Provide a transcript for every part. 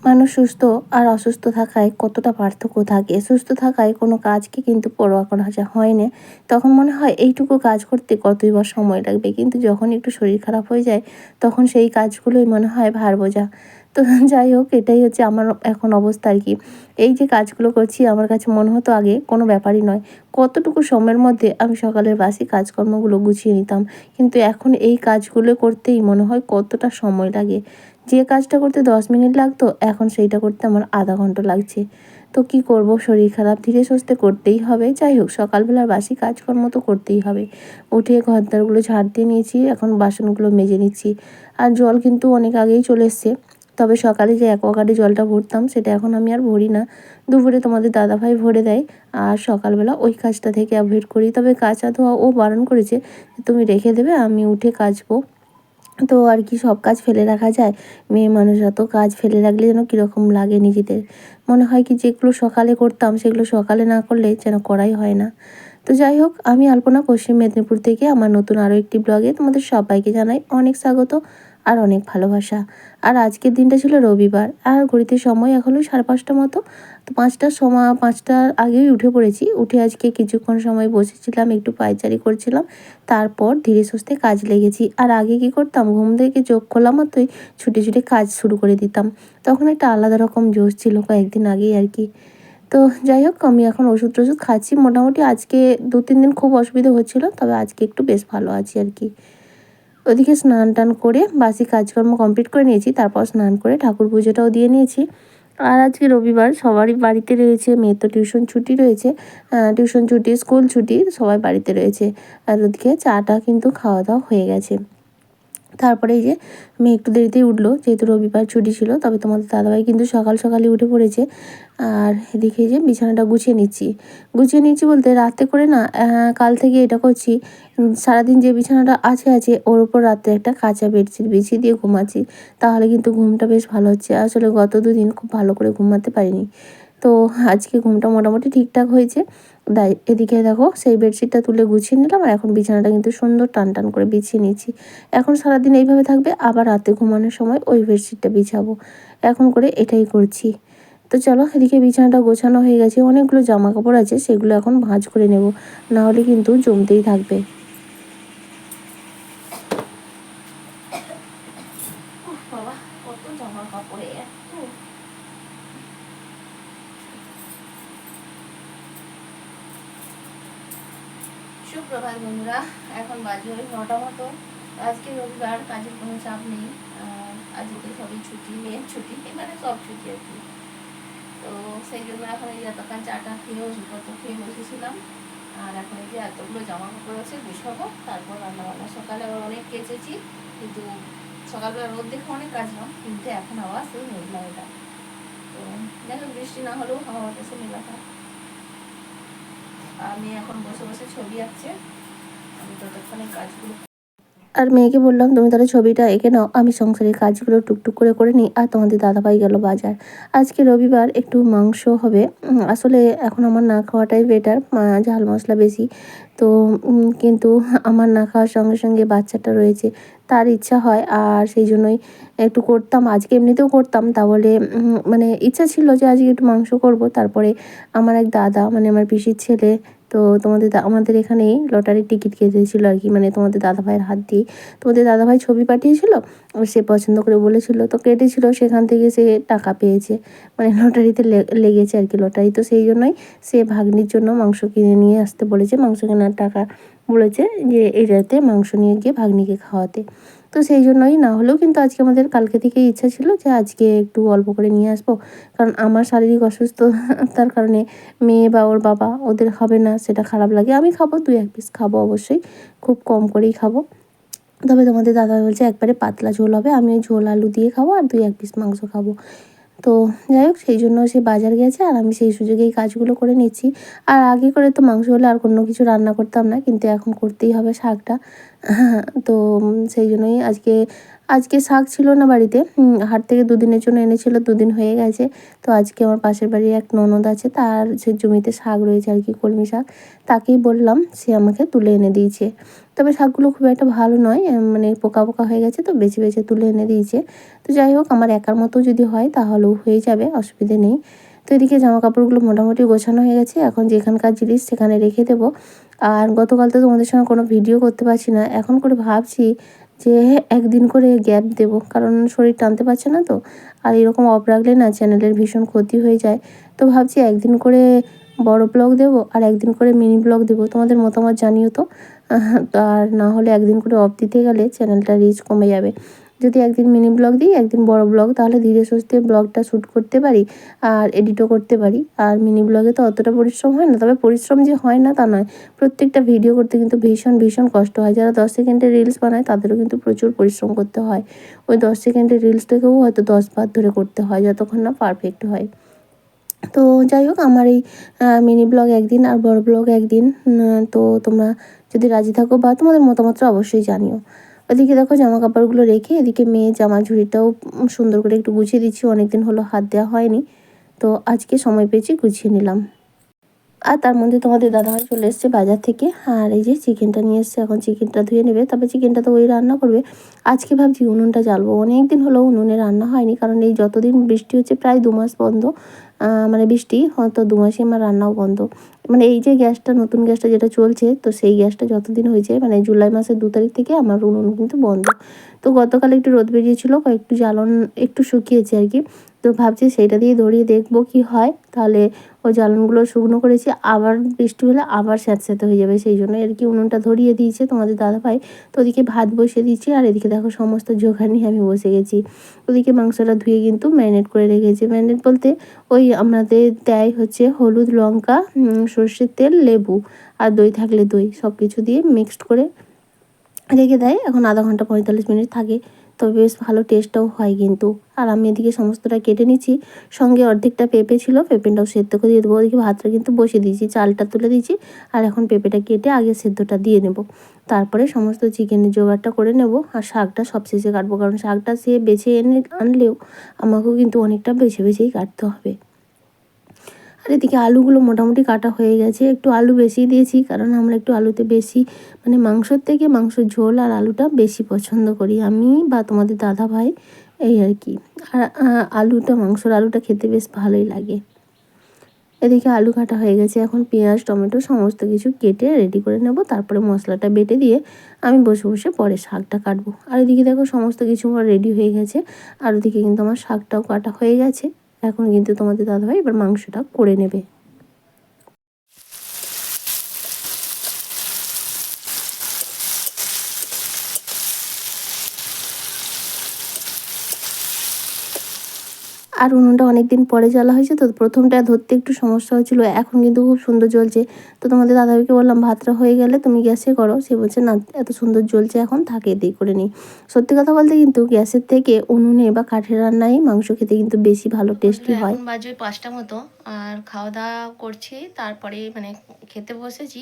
মানুষ সুস্থ আর অসুস্থ থাকায় কতটা পার্থক্য থাকে। সুস্থ থাকায় কোনো কাজকে কিন্তু পরোয়া করা হয় না। তখন মনে হয় এইটুকু কাজ করতে কতই বা সময় লাগবে। কিন্তু যখন একটু শরীর খারাপ হয়ে যায় তখন সেই কাজগুলোই মনে হয় ভার বোঝা। তো যাই হোক, এটাই হচ্ছে আমার এখন অবস্থা আর কি। এই যে কাজগুলো করছি আমার কাছে মনে হতো আগে কোনো ব্যাপারই নয়। কতটুকু সময়ের মধ্যে আমি সকালের বাসি কাজকর্মগুলো গুছিয়ে নিতাম। কিন্তু এখন এই কাজগুলো করতেই মনে হয় কতটা সময় লাগে। যে কাজটা করতে 10 মিনিট লাগতো এখন সেইটা করতে আমার আধা ঘন্টা লাগছে। তো কি করব, শরীর খারাপ, ধীরে সুস্থে করতেই হবে। যাই হোক, সকালবেলার বাসি কাজকর্ম তো করতেই হবে। উঠে ঘরদ্বারগুলো ঝাড় দিয়ে নিয়েছি, এখন বাসনগুলো মেজে নিচ্ছি। আর জল কিন্তু অনেক আগেই চলে এসছে। তবে সকালে যে অ্যাকোয়াগার্ডে জলটা ভরতাম সেটা এখন আমি আর ভরি না। দুপুরে তোমাদের দাদাভাই ভরে দেয়। আর সকালবেলা ওই কাজটা থেকে অ্যাভয়েড করি। তবে কাচা ধোয়া ও বারণ করেছে, তুমি রেখে দেবে, আমি উঠে কাচবো। তো আর কি সব কাজ ফেলে রাখা যায়? মেয়ে মানুষরা তো কাজ ফেলে রাখলে যেন কীরকম লাগে নিজেদের। মনে হয় কি যেগুলো সকালে করতাম সেগুলো সকালে না করলে যেন করাই হয় না। তো যাই হোক, আমি আলপনা পশ্চিম মেদিনীপুর থেকে আমার নতুন আরও একটি ব্লগে তোমাদের সবাইকে জানাই অনেক স্বাগত আর অনেক ভালোবাসা। আর আজকের দিনটা ছিল রবিবার, আর ঘড়িতে সময় এখন 5:30 মতো। তো 5টার আগেই উঠে পড়েছি। উঠে আজকে কিছুক্ষণ সময় বসেছিলাম, একটু পায়চারি করছিলাম। তারপর ধীরে সুস্থে কাজ লেগেছি। আর আগে কি করতাম, ঘুম থেকে চোখ খোলা মাত্রই ছুটে ছুটে কাজ শুরু করে দিতাম। তখন একটা আলাদা রকম জোশ ছিল কয়েকদিন আগেই আর কি। তো যাই হোক, আমি এখন ওষুধ-টষুধ খাচ্ছি মোটামুটি। আজকে 2-3 দিন খুব অসুবিধা হচ্ছিল, তবে আজকে একটু বেশ ভালো আছি আর কি। ওদিকে স্নান-টান করে বাসি কাজকর্ম কমপ্লিট করে নিয়েছি। তারপর স্নান করে ঠাকুর পুজোটাও দিয়ে নিয়েছি। আর আজকে রবিবার, সবারই বাড়িতে রয়েছে। মেয়ের তো টিউশন ছুটি রয়েছে। টিউশন ছুটি, স্কুল ছুটি, সবাই বাড়িতে রয়েছে। আর ওদিকে চাটা কিন্তু খাওয়া-দাওয়া হয়ে গেছে। তারপরে এই যে মেয়ে একটু দেরিতেই উঠলো, যেহেতু রবিবার ছুটি ছিল। তবে তোমাদের দাদাভাই কিন্তু সকালই উঠে পড়েছে। আর এদিকে এই যে বিছানাটা গুছিয়ে নিচ্ছি বলতে রাতে করে না, কাল থেকে এটা করছি। সারাদিন যে বিছানাটা আছে ওর উপর রাত্রে একটা কাঁচা বেডশিট বিছিয়ে দিয়ে ঘুমাচ্ছি। তাহলে কিন্তু ঘুমটা বেশ ভালো হচ্ছে। আসলে গত 2 দিন খুব ভালো করে ঘুমাতে পারিনি। তো আজকে ঘুমটা মোটামুটি ঠিকঠাক হয়েছে। এদিকে দেখো সেই বেডশিটটা তুলে গুছিয়ে নিলাম। আর এখন বিছানাটা কিন্তু সুন্দর টান করে বিছিয়ে নিয়েছি। এখন সারাদিন এইভাবে থাকবে, আবার রাতে ঘুমানোর সময় ওই বেডশিটটা বিছাবো। এখন করে এটাই করছি। তো চলো, এদিকে বিছানাটা গোছানো হয়ে গেছে। অনেকগুলো জামাকাপড় আছে, সেগুলো এখন ভাঁজ করে নেব, না হলে কিন্তু জমতেই থাকবে। বাবা, কত জামাকাপড়! এত সুপ্রভাত বন্ধুরা, এখন বাজে ওই 9টা মতো। আজকে রবিবার, কাজের কোনো চাপ নেই। আজকে সবই ছুটি, মেয়ের ছুটি, মানে সব ছুটি আর কি। তো সেই জন্য এখন এই এতক্ষণ চাটা খেয়ে ওষুধপত্র খেয়ে বসেছিলাম। আর এখন এই যে এতগুলো জামা কাপড় আছে গুছাবো, তারপর রান্নাবান্না। সকালে আবার অনেক কেচেছি, কিন্তু সকালবেলা রোদ দেখে অনেক কাচলাম, কিন্তু এখন আবার সেই মেঘলা এটা। তো দেখো, বৃষ্টি না হলেও হাওয়া বাতাসে মেলা থাক। আমি এখন বসে বসে ছবি আঁকছে, আমি ততক্ষণে কাজগুলো। আর মেয়েকে বললাম, তুমি তাহলে ছবিটা এঁকে নাও, আমি সংসারের কাজগুলো টুকটুক করে নিই। আর তোমাদের দাদাভাই গেল বাজার। আজকে রবিবার, একটু মাংস হবে। আসলে এখন আমার না খাওয়াটাই বেটার, ঝাল মশলা বেশি। তো কিন্তু আমার না খাওয়ার সঙ্গে সঙ্গে বাচ্চাটা রয়েছে, তার ইচ্ছা হয়। আর সেই জন্যই একটু করতাম। আজকে এমনিতেও করতাম, তা বলে মানে ইচ্ছা ছিল যে আজকে একটু মাংস করব। তারপরে আমার এক দাদা, মানে আমার পিসির ছেলে, তো আমাদের এখানেই লটারির টিকিট কেটেছিল আর কি, মানে তোমাদের দাদাভাইয়ের হাত দিয়ে। তোমাদের দাদাভাই ছবি পাঠিয়েছিল, সে পছন্দ করে বলেছিল, তো কেটেছিল, সেখান থেকে সে টাকা পেয়েছে। মানে লটারিতে লেগেছে আর কি লটারি। তো সেই জন্যই সে ভাগ্নির জন্য মাংস কিনে নিয়ে আসতে বলেছে। মাংস কেনার টাকা বলেছে যে এই রাতে মাংস নিয়ে গিয়ে ভাগ্নিকে খাওয়াতে। তো সেই জন্যই, না হলেও কিন্তু আজকে আমাদের কালকে থেকেই ইচ্ছা ছিল যে আজকে একটু অল্প করে নিয়ে আসবো। কারণ আমার শারীরিক অসুস্থতার কারণে মেয়ে বা ওর বাবা ওদের হবে না, সেটা খারাপ লাগে। আমি খাবো, 2-1 পিস খাবো অবশ্যই, খুব কম করেই খাবো। তবে তোমাদের দাদা বলছে একবারে পাতলা ঝোল হবে, আমি ওই ঝোল আলু দিয়ে খাবো আর 2-1 পিস মাংস খাবো। তো যাই হোক, সেই জন্য সে বাজার গেছে আর আমি সেই সুযোগে এই কাজগুলো করে নিচ্ছি। আর আগে করে তো মাংস হলে আর কোনো কিছু রান্না করতাম না, কিন্তু এখন করতেই হবে শাকটা। তো সেই জন্যই আজকে আজকে শাক ছিল না বাড়িতে, হাট থেকে দুদিনের জন্য এনেছিল, দুদিন হয়ে গেছে। তো আজকে আমার পাশের বাড়ির এক ননদ আছে, তার সে জমিতে শাক রয়েছে আর কি, কলমি শাক। তাকেই বললাম, সে আমাকে তুলে এনে দিয়েছে। তবে শাকগুলো খুব একটা ভালো নয়, মানে পোকা পোকা হয়ে গেছে, তো বেছে বেছে তুলে এনে দিয়েছে। তো যাই হোক, আমার একার মতো যদি হয় তাহলেও হয়ে যাবে, অসুবিধে নেই। তো এদিকে জামা কাপড়গুলো মোটামুটি গোছানো হয়ে গেছে, এখন যেখানকার জিনিস সেখানে রেখে দেবো। আর গতকাল তো তোমাদের সঙ্গে কোনো ভিডিও করতে পারছি না, এখন করে ভাবছি যে একদিন করে গ্যাপ দেব, কারণ শরীর টানতে পারছে না তো। আর এরকম অফ রাখলে না চ্যানেলের ভীষণ ক্ষতি হয়ে যায়। তো ভাবছি একদিন করে বড় ব্লগ দেব আর একদিন করে মিনি ব্লগ দেব, তোমাদের মতামত জানিও তো। আর না হলে একদিন করে অফ দিতে গেলে চ্যানেলটা রিচ কমে যাবে। যদি একদিন মিনি ব্লগ দিই, একদিন বড় ব্লগ, তাহলে ধীরে সুস্থে ব্লগটা শ্যুট করতে পারি আর এডিটও করতে পারি। আর মিনি ব্লগে তো অতটা পরিশ্রম হয় না, তবে পরিশ্রম যে হয় না তা নয়, প্রত্যেকটা ভিডিও করতে কিন্তু ভীষণ ভীষণ কষ্ট হয়। যারা 10 সেকেন্ডের রিলস বানায় তাদেরও কিন্তু প্রচুর পরিশ্রম করতে হয়। ওই 10 সেকেন্ডের রিলসটাকেও হয়তো 10 বার ধরে করতে হয়, যতক্ষণ না পারফেক্ট হয়। তো যাই হোক, আমার এই মিনি ব্লগ একদিন আর বড় ব্লগ একদিন। তো তোমরা যদি রাজি থাকো বা তোমাদের মতামতটা অবশ্যই জানিও। ওদিকে দেখো জামা কাপড়গুলো রেখে এদিকে মেয়ে জামা ঝুড়িটাও সুন্দর করে একটু গুছিয়ে দিচ্ছি, অনেকদিন হলো হাত দেওয়া হয়নি। তো আজকে সময় পেয়েছি, গুছিয়ে নিলাম। আর তার মধ্যে তোমাদের দাদাভাই চলে এসছে বাজার থেকে, আর এই যে চিকেনটা নিয়ে এসছে, এখন চিকেনটা ধুয়ে নেবে, তবে চিকেনটা তো ওই রান্না করবে। আজকে ভাবছি উনুনটা জ্বালবো, অনেক দিন হলো উনুনে রান্না হয়নি, কারণ এই যতদিন বৃষ্টি হচ্ছে প্রায় 2 মাস বন্ধ, মানে বৃষ্টি হয়তো 2 মাসই আমার রান্নাও বন্ধ। মানে এই যে গ্যাসটা, নতুন গ্যাসটা যেটা চলছে, তো সেই গ্যাসটা যতদিন হয়েছে, মানে জুলাই মাসের 2 তারিখ থেকে আমার উনুন কিন্তু বন্ধ। তো গতকাল একটু রোদ বেরিয়েছিল, কয়েকটু জ্বালন একটু শুকিয়েছে আর কি। তো ভাবছি সেইটা দিয়ে ধরিয়ে দেখবো কি হয়, তাহলে ওই জ্বালনগুলো শুকনো করেছি, আবার বৃষ্টি হলে আবার স্যাঁতস্যাঁতে হয়ে যাবে, সেই জন্য আর কি উনুনটা ধরিয়ে দিয়েছে তোমাদের দাদাভাই। তো ওদিকে ভাত বসিয়ে দিচ্ছি, আর এদিকে দেখো সমস্ত জোগাড় নিয়ে আমি বসে গেছি। ওদিকে মাংসটা ধুয়ে কিন্তু ম্যারিনেট করে রেখেছি। ম্যারিনেট বলতে ওই আমাদের দেয় হচ্ছে হলুদ, লঙ্কা, সর্ষের তেল, লেবু আর দই থাকলে দই, সব কিছু দিয়ে মিক্সড করে রেখে দেয়। এখন আধা ঘন্টা 45 মিনিট থাকে, তবে বেশ ভালো টেস্টটাও হয় কিন্তু। আর আমি এদিকে সমস্তটা কেটে নিচ্ছি, সঙ্গে অর্ধেকটা পেঁপে ছিল, পেঁপেটাও সেদ্ধ করে দিয়ে দেবো। ওদিকে ভাতটা কিন্তু বসিয়ে দিয়েছি, চালটা তুলে দিয়েছি, আর এখন পেঁপেটা কেটে আগে সেদ্ধটা দিয়ে নেব। তারপরে সমস্ত চিকেনের জোগাড়টা করে নেব, আর শাকটা সবশেষে কাটবো, কারণ শাকটা সে বেছে এনে আনলেও আমাকেও কিন্তু অনেকটা বেছে বেছেই কাটতে হবে। আর এদিকে আলুগুলো মোটামুটি কাটা হয়ে গেছে, একটু আলু বেশি দিয়েছি, কারণ আমরা একটু আলুতে বেশি, মানে মাংসর থেকে মাংসর ঝোল আর আলুটা বেশি পছন্দ করি আমি বা তোমাদের দাদা ভাই, এই আর কি। আর আলুটা, মাংসর আলুটা খেতে বেশ ভালোই লাগে। এদিকে আলু কাটা হয়ে গেছে, এখন পেঁয়াজ, টমেটো সমস্ত কিছু কেটে রেডি করে নেব, তারপরে মশলাটা বেটে দিয়ে আমি বসে বসে পরে শাকটা কাটবো। আর এদিকে দেখো সমস্ত কিছু আমার রেডি হয়ে গেছে, আর ওদিকে কিন্তু আমার শাকটাও কাটা হয়ে গেছে। এখন কিন্তু তোমাদের দাদাভাই এবার মাংসটা করে নেবে। আর উনুনটা অনেক দিন পরে জ্বালা হয়েছে, তো প্রথমটা ধরতে একটু সমস্যা হচ্ছিলো, এখন কিন্তু খুব সুন্দর জ্বলছে। তো তোমাদের দাদাভাইকে বললাম ভাতটা হয়ে গেলে তুমি গ্যাসে করো, সে বলছে না, এত সুন্দর জ্বলছে এখন থাকে, এতেই করে নিই। সত্যি কথা বলতে কিন্তু গ্যাসের থেকে উনুনে বা কাঠের রান্নায় মাংস খেতে কিন্তু বেশি ভালো টেস্টি হয়। এখন বাজে 5টা মতো, আর খাওয়া দাওয়া করছি, তারপরে মানে খেতে বসেছি,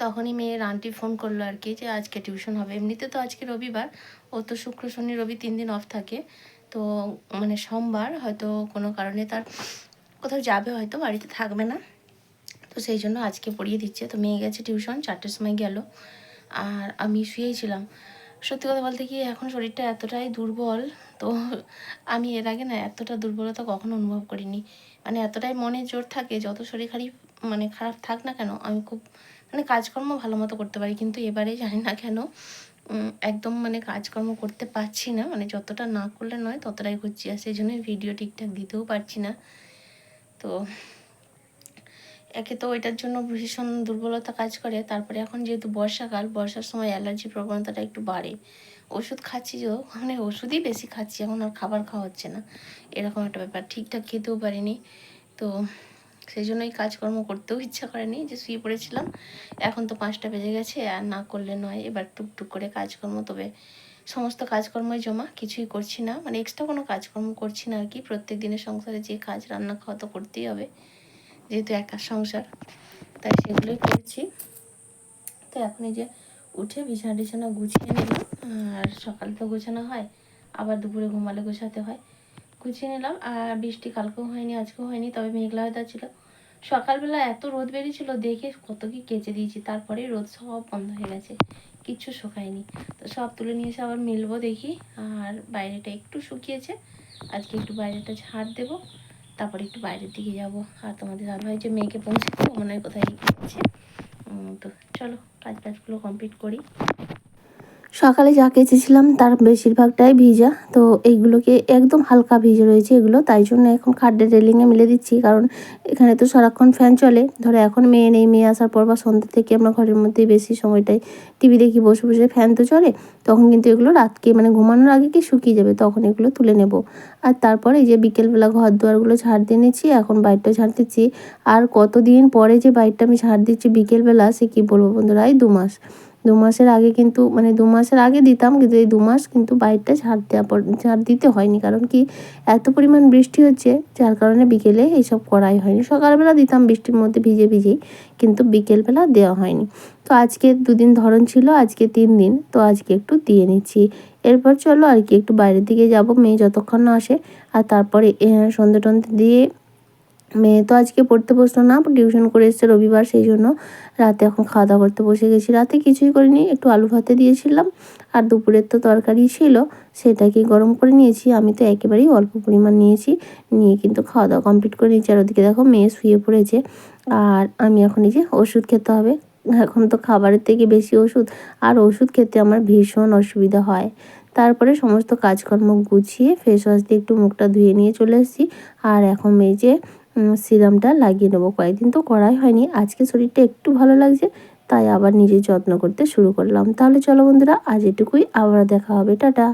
তখনই মেয়ের আন্টি ফোন করলো আর কি, যে আজকে টিউশন হবে। এমনিতে তো আজকে রবিবার, ও তো শুক্র শনি রবি 3 দিন অফ থাকে। তো মানে সোমবার হয়তো কোনো কারণে তার কোথাও যাবে, হয়তো বাড়িতে থাকবে না, তো সেই জন্য আজকে পড়িয়ে দিচ্ছে। তো মেয়ে গেছে টিউশন, 4টের সময় গেল, আর আমি শুয়েছিলাম। সত্যি কথা বলতে কি, এখন শরীরটা এতটাই দুর্বল, তো আমি এর আগে না এতটা দুর্বলতা কখনো অনুভব করিনি। মানে এতটাই মনে জোর থাকে, যত শরীর খারাপ থাক না কেন, আমি খুব মানে কাজকর্ম ভালো মতো করতে পারি, কিন্তু এবারে জানি না কেন একদম মানে কাজকর্ম করতে পারছি না, মানে যতটা না করলে নয় ততটাই করছি, আর সেই জন্য ভিডিও ঠিকঠাক দিতেও পারছি না। তো একে তো ওইটার জন্য ভীষণ দুর্বলতা কাজ করে, তারপরে এখন যেহেতু বর্ষাকাল, বর্ষার সময় অ্যালার্জি প্রবণতাটা একটু বাড়ে। ওষুধ খাচ্ছি, যে মানে ওষুধই বেশি খাচ্ছি, এখন আর খাবার খাওয়া হচ্ছে না, এরকম একটা ব্যাপার। ঠিকঠাক খেতেও পারিনি, তো সেই জন্যই কাজকর্ম করতেও ইচ্ছা করেনি, যে শুয়ে পড়েছিলাম। এখন তো 5টা বেজে গেছে, আর না করলে নয়, এবার টুকটুক করে কাজকর্ম, তবে সমস্ত কাজকর্মই জমা, কিছুই করছি না, মানে এক্সট্রা কোনো কাজকর্ম করছি না আর কি। প্রত্যেক দিনের সংসারে যে কাজ, রান্না খাওয়া তো করতেই হবে, যেহেতু একা সংসার, তাই সেগুলোই করছি। তো এখন এই যে উঠে বিছানা টিছানা গুছিয়ে নিলাম, আর সকালে তো গোছানো হয়, আবার দুপুরে ঘুমালে গোছাতে হয়। গুছিয়ে নিলাম। আর বৃষ্টি কালকেও হয়নি, আজকেও হয়নি, তবে মেঘলা ওয়েদার ছিল। সকালবেলা এত রোদ বেরিয়েছিল, দেখে কত কি কেচে দিয়েছি, তারপরে রোদ সব বন্ধ হয়ে গেছে, কিচ্ছু শুকায়নি। তো সব তুলে নিয়ে এসে আবার মেলবো দেখি। আর বাইরেটা একটু শুকিয়েছে, আজকে একটু বাইরেটা ঝাড় দেবো, তারপরে একটু বাইরের দিকে যাব। আর তোমাদের দাদাভাই যে মেয়েকে পৌঁছে দেবো, মনে হয় কোথায় গিয়েছে। তো চলো কাজগুলো কমপ্লিট করি। সকালে যা কেচেছিলাম তার বেশিরভাগটাই ভিজা, তো এইগুলোকে একদম হালকা ভিজে রয়েছে এগুলো, তাই জন্য এখন খাটের রেলিংয়ে মেলে দিচ্ছি। কারণ এখানে তো সারাক্ষণ ফ্যান চলে। ধরো এখন মেয়ে নেই, মেয়ে আসার পর বা সন্ধ্যা থেকে আমরা ঘরের মধ্যেই বেশি সময়টাই টিভি দেখি, বসে বসে ফ্যান তো চলে, তখন কিন্তু এগুলো রাতকে মানে ঘুমানোর আগে কি শুকিয়ে যাবে, তখন এগুলো তুলে নেব। আর তারপরে এই যে বিকেলবেলা ঘর দুয়ারগুলো ঝাড় দিয়ে নিচ্ছি, এখন বাইরটা ঝাড় দিচ্ছি। আর কতদিন পরে যে বাইরটা আমি ঝাড় দিচ্ছি বিকেলবেলা, সে কী বলবো বন্ধুরা, এই 2 মাস। 2 মাসের আগে কিন্তু মানে 2 মাসের আগে দিতাম, কিন্তু এই 2 মাস কিন্তু বাইরটা ঝাড় দেওয়া ঝাড় দিতে হয়নি। কারণ কি, এত পরিমাণ বৃষ্টি হচ্ছে, যার কারণে বিকেলে এইসব করাই হয়নি। সকালবেলা দিতাম বৃষ্টির মধ্যে ভিজে ভিজেই, কিন্তু বিকেলবেলা দেওয়া হয়নি। তো আজকে 2 দিন ধরন ছিল, আজকে 3 দিন, তো আজকে একটু দিয়ে নিচ্ছি। এরপর চলো আর কি একটু বাইরের দিকে যাব, মেয়ে যতক্ষণ না আসে। আর তারপরে সন্ধে টন্ধে দিয়ে, মেয়ে তো আজকে পড়তে বসলো না, টিউশন করে এসছে রবিবার, সেই জন্য রাতে এখন খাওয়া দাওয়া করতে বসে গেছি। রাতে কিছুই করিনি, একটু আলু ভাতে দিয়েছিলাম, আর দুপুরের তো তরকারি ছিল, সেটাকে গরম করে নিয়েছি। আমি তো একেবারেই অল্প পরিমাণ নিয়েছি, নিয়ে কিন্তু খাওয়া দাওয়া কমপ্লিট করে নিয়েছি। আর ওদিকে দেখো মেয়ে শুয়ে পড়েছে, আর আমি এখন এই যে ওষুধ খেতে হবে। এখন তো খাবারের থেকে বেশি ওষুধ, আর ওষুধ খেতে আমার ভীষণ অসুবিধা হয়। তারপরে সমস্ত কাজকর্ম গুছিয়ে ফেস ওয়াশ দিয়ে একটু মুখটা ধুয়ে নিয়ে চলে এসেছি। আর এখন এই যে সিরামটা লাগিয়ে নেবো। কয়েকদিন তো করাই হয়নি, আজকে শরীরটা একটু ভালো লাগছে, তাই আবার নিজের যত্ন করতে শুরু করলাম। তাহলে চলো বন্ধুরা, আজ এটুকুই, আবার দেখা হবে, টাটা।